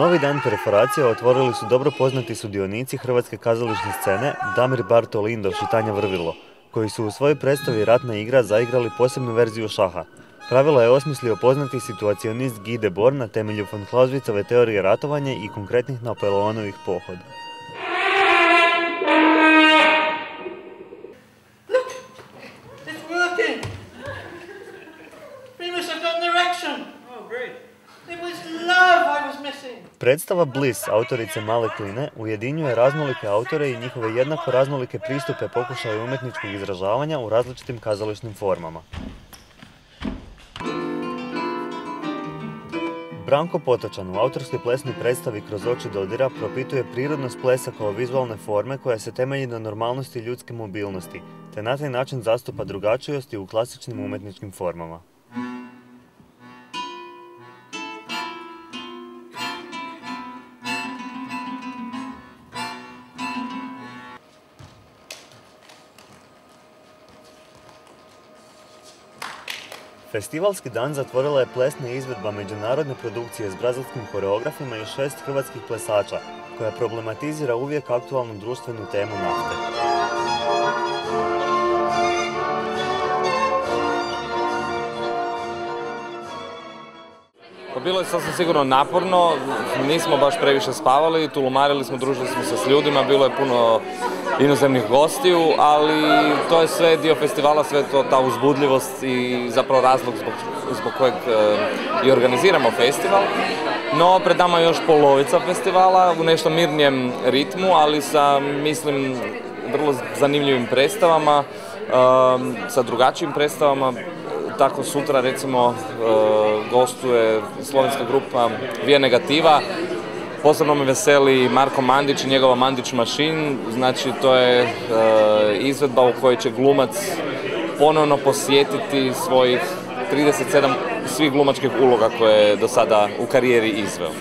Novi dan perforacije otvorili su dobro poznati sudionici hrvatske kazališne scene Damir Bartol Indoš i Tanja Vrvilo, koji su u svojoj predstavi Ratna igra zaigrali posebnu verziju šaha. Pravila je osmislio poznati situacionist Guy Debord na temelju von Clausewitzove teorije ratovanja i konkretnih Napoleonovih pohoda. Predstava Bliss, autorice Male Kline, ujedinjuje raznolike autore i njihove jednako raznolike pristupe pokušaju umjetničkog izražavanja u različitim kazališnim formama. Branko Potočan u autorskoj plesnoj predstavi Kroz oči dodira propituje prirodnost plesa kao vizualne forme koja se temelji na normalnosti ljudske mobilnosti, te na taj način zastupa drugačijosti u klasičnim umjetničkim formama. Festivalski dan zatvorila je plesna izvedba međunarodne produkcije s brazilskim koreografima i 6 hrvatskih plesača, koja problematizira uvijek aktualnu društvenu temu nafte. Bilo je sasvim sigurno naporno, nismo baš previše spavali, tulumarili smo, družili smo se s ljudima, bilo je puno inozemnih gostiju, ali to je sve dio festivala, sve to ta uzbudljivost i zapravo razlog zbog kojeg i organiziramo festival. No, pred nama je još polovica festivala u nešto mirnijem ritmu, ali sa, mislim, vrlo zanimljivim predstavama, sa drugačijim predstavama. Tako sutra, recimo, gostuje slovenska grupa Via Negativa. Posebno me veseli Marko Mandić i njegova Mandić Machine. Znači, to je izvedba u kojoj će glumac ponovno posjetiti svojih 37 svih glumačkih uloga koje je do sada u karijeri izveo.